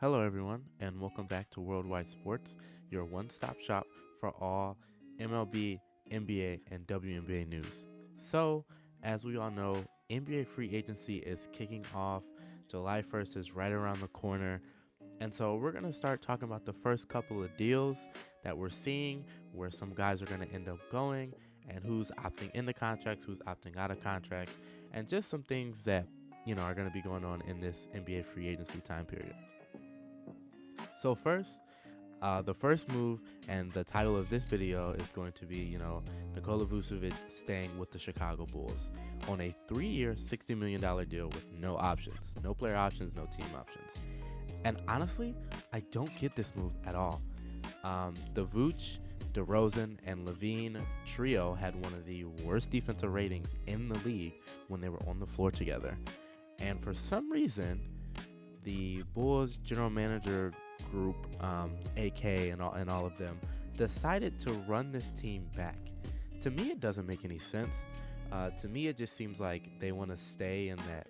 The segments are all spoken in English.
Hello, everyone, and welcome back to Worldwide Sports, your one stop shop for all MLB, NBA, and WNBA news. So, as we all know, NBA free agency is kicking off. July 1st is right around the corner. And so, we're going to start talking about the first couple of deals that we're seeing, where some guys are going to end up going, and who's opting into contracts, who's opting out of contracts, and just some things that are going to be going on in this NBA free agency time period. So first, the first move and the title of this video is going to be, Nikola Vucevic staying with the Chicago Bulls on a 3-year, $60 million deal with no options, no player options, no team options. And honestly, I don't get this move at all. The Vooch, DeRozan, and Levine trio had one of the worst defensive ratings in the league when they were on the floor together. And for some reason, the Bulls general manager group, AK and all of them, decided to run this team back. To me, it doesn't make any sense. To me, it just seems like they want to stay in that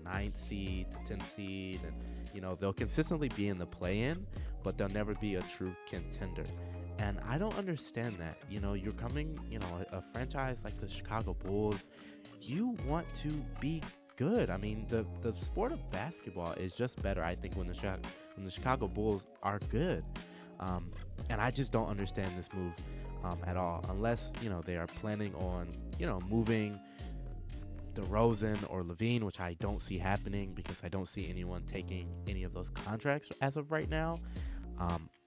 ninth seed, 10th seed, and they'll consistently be in the play-in, but they'll never be a true contender. And I don't understand that. You're coming, a franchise like the Chicago Bulls, you want to be good. I mean, the sport of basketball is just better, I think, when the Chicago Bulls are good. And I just don't understand this move at all, unless they are planning on moving DeRozan or Levine, which I don't see happening because I don't see anyone taking any of those contracts as of right now.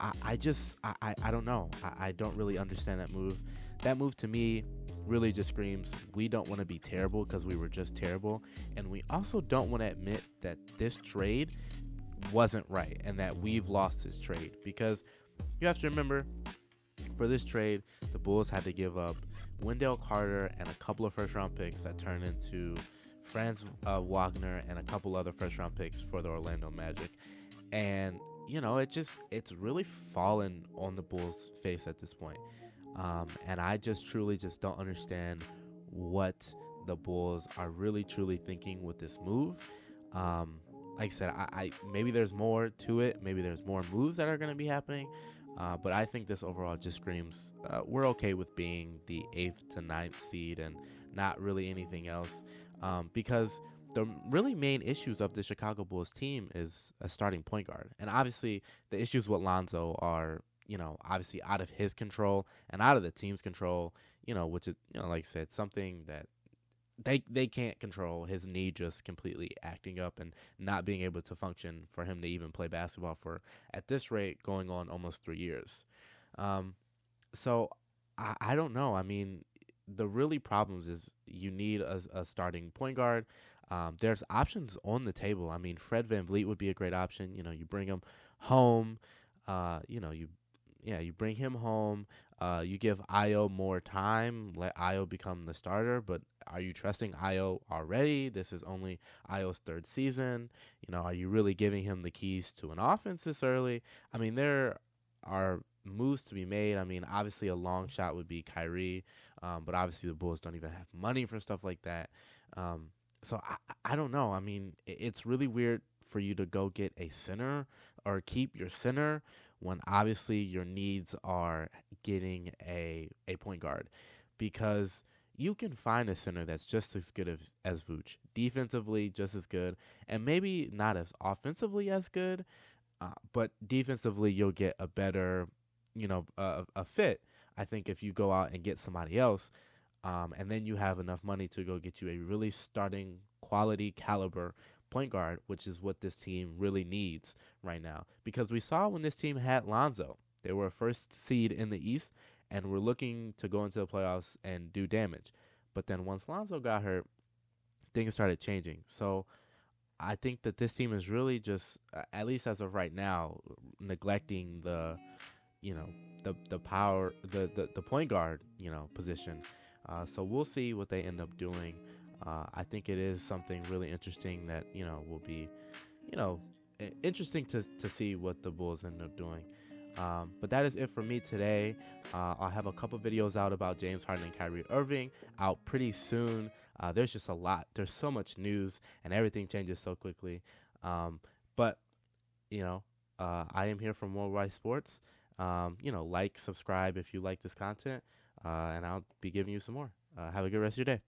I don't know. I don't really understand that move. That move to me really just screams we don't want to be terrible because we were just terrible. And we also don't want to admit that this trade wasn't right and that we've lost this trade. Because you have to remember, for this trade, the Bulls had to give up Wendell Carter and a couple of first round picks that turned into Franz Wagner and a couple other first round picks for the Orlando Magic. And it's really fallen on the Bulls' face at this point. And I just truly just don't understand what the Bulls are really truly thinking with this move. Like I said, I maybe there's more to it. Maybe there's more moves that are going to be happening. But I think this overall just screams we're okay with being the 8th to ninth seed and not really anything else. Because the really main issues of the Chicago Bulls team is a starting point guard. And obviously, the issues with Lonzo are, obviously out of his control and out of the team's control, which is, like I said, something that they can't control. His knee just completely acting up and not being able to function for him to even play basketball for, at this rate, going on almost 3 years. Um, so I don't know. I mean, the really problems is you need a starting point guard. There's options on the table. I mean, Fred VanVleet would be a great option. You bring him home. You bring him home. You give Io more time. Let Io become the starter. But are you trusting Io already? This is only Io's third season. Are you really giving him the keys to an offense this early? I mean, there are moves to be made. I mean, obviously a long shot would be Kyrie, but obviously the Bulls don't even have money for stuff like that. So I don't know. I mean, it's really weird for you to go get a center or keep your center when obviously your needs are getting a point guard, because you can find a center that's just as good as Vooch, defensively just as good, and maybe not as offensively as good, but defensively, you'll get a better, a fit. I think if you go out and get somebody else, and then you have enough money to go get you a really starting quality caliber point guard, which is what this team really needs right now. Because we saw when this team had Lonzo, they were a first seed in the East and were looking to go into the playoffs and do damage. But then once Lonzo got hurt, things started changing. So I think that this team is really just, at least as of right now, neglecting you know, the power, the point guard, position. So we'll see what they end up doing. I think it is something really interesting that will be, you know, interesting to see what the Bulls end up doing. But that is it for me today. I'll have a couple videos out about James Harden and Kyrie Irving out pretty soon. There's just a lot. There's so much news, and everything changes so quickly. But I am here from Worldwide Sports. Like, subscribe if you like this content, and I'll be giving you some more. Have a good rest of your day.